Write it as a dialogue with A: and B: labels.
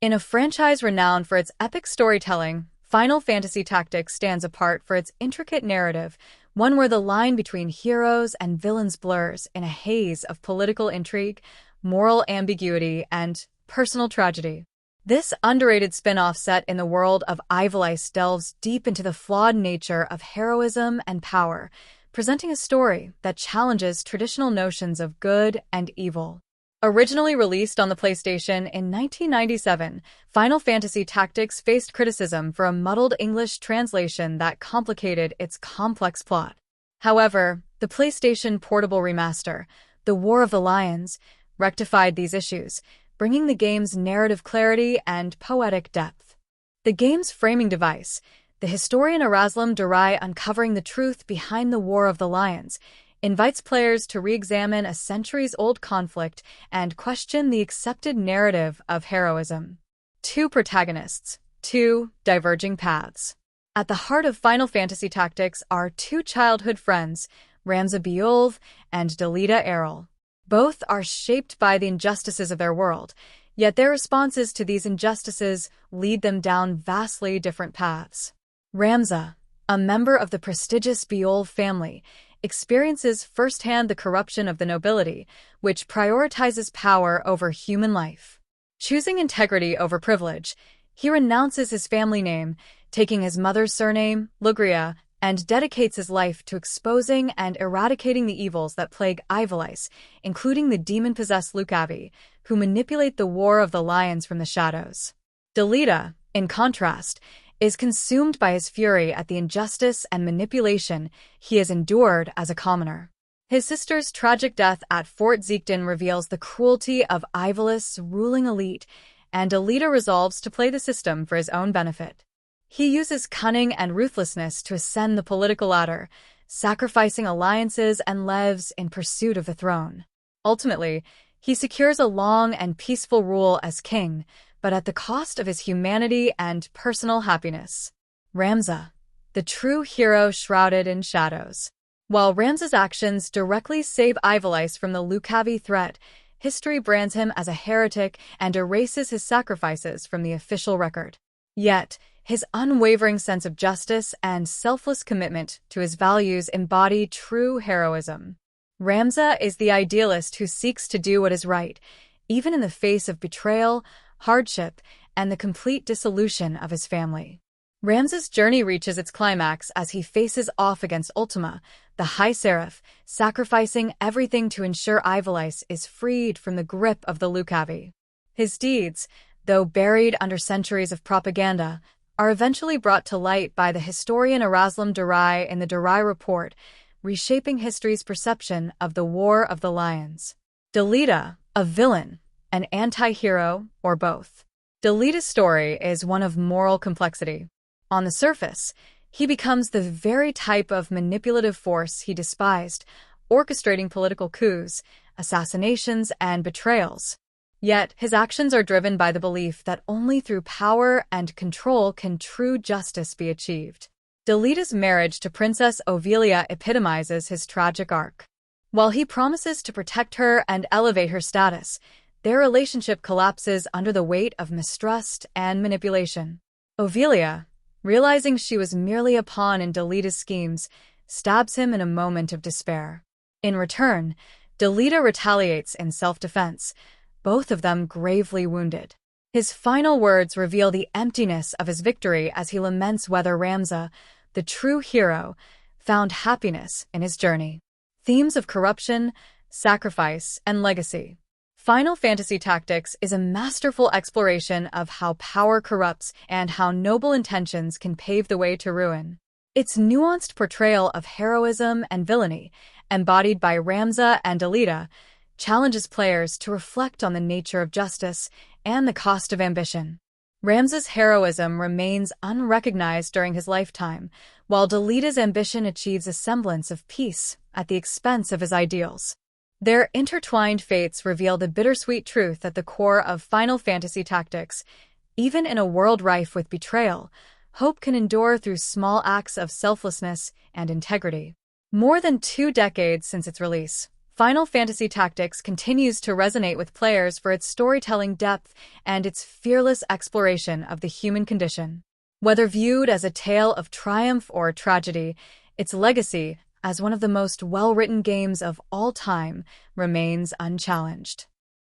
A: In a franchise renowned for its epic storytelling, Final Fantasy Tactics stands apart for its intricate narrative, one where the line between heroes and villains blurs in a haze of political intrigue, moral ambiguity, and personal tragedy. This underrated spin-off set in the world of Ivalice delves deep into the flawed nature of heroism and power, presenting a story that challenges traditional notions of good and evil. Originally released on the PlayStation in 1997, Final Fantasy Tactics faced criticism for a muddled English translation that complicated its complex plot. However, the PlayStation Portable Remaster, The War of the Lions, rectified these issues, bringing the game's narrative clarity and poetic depth. The game's framing device, the historian Eraslam Durai uncovering the truth behind the War of the Lions, invites players to re-examine a centuries-old conflict and question the accepted narrative of heroism. Two protagonists, two diverging paths. At the heart of Final Fantasy Tactics are two childhood friends, Ramza Beolve and Delita Errol. Both are shaped by the injustices of their world, yet their responses to these injustices lead them down vastly different paths. Ramza, a member of the prestigious Beolve family, experiences firsthand the corruption of the nobility, which prioritizes power over human life. Choosing integrity over privilege, he renounces his family name, taking his mother's surname, Lugria, and dedicates his life to exposing and eradicating the evils that plague Ivalice, including the demon-possessed Lucavi, who manipulate the War of the Lions from the shadows. Delita, in contrast, is consumed by his fury at the injustice and manipulation he has endured as a commoner. His sister's tragic death at Fort Zeekden reveals the cruelty of Ivalice's ruling elite, and Delita resolves to play the system for his own benefit. He uses cunning and ruthlessness to ascend the political ladder, sacrificing alliances and lives in pursuit of the throne. Ultimately, he secures a long and peaceful rule as king, but at the cost of his humanity and personal happiness. Ramza, the true hero shrouded in shadows. While Ramza's actions directly save Ivalice from the Lucavi threat, history brands him as a heretic and erases his sacrifices from the official record. Yet, his unwavering sense of justice and selfless commitment to his values embody true heroism. Ramza is the idealist who seeks to do what is right, even in the face of betrayal, hardship, and the complete dissolution of his family. Ramza's journey reaches its climax as he faces off against Ultima, the High Seraph, sacrificing everything to ensure Ivalice is freed from the grip of the Lucavi. His deeds, though buried under centuries of propaganda, are eventually brought to light by the historian Eraslam Durai in the Durai Report, reshaping history's perception of the War of the Lions. Delita, a villain, an anti-hero, or both. Delita's story is one of moral complexity. On the surface, he becomes the very type of manipulative force he despised, orchestrating political coups, assassinations, and betrayals. Yet, his actions are driven by the belief that only through power and control can true justice be achieved. Delita's marriage to Princess Ovelia epitomizes his tragic arc. While he promises to protect her and elevate her status, their relationship collapses under the weight of mistrust and manipulation. Ovelia, realizing she was merely a pawn in Delita's schemes, stabs him in a moment of despair. In return, Delita retaliates in self-defense, both of them gravely wounded. His final words reveal the emptiness of his victory as he laments whether Ramza, the true hero, found happiness in his journey. Themes of corruption, sacrifice, and legacy. Final Fantasy Tactics is a masterful exploration of how power corrupts and how noble intentions can pave the way to ruin. Its nuanced portrayal of heroism and villainy, embodied by Ramza and Delita, challenges players to reflect on the nature of justice and the cost of ambition. Ramza's heroism remains unrecognized during his lifetime, while Delita's ambition achieves a semblance of peace at the expense of his ideals. Their intertwined fates reveal the bittersweet truth at the core of Final Fantasy Tactics. Even in a world rife with betrayal, hope can endure through small acts of selflessness and integrity. More than 2 decades since its release, Final Fantasy Tactics continues to resonate with players for its storytelling depth and its fearless exploration of the human condition. Whether viewed as a tale of triumph or tragedy, its legacy, as one of the most well-written games of all time, remains unchallenged.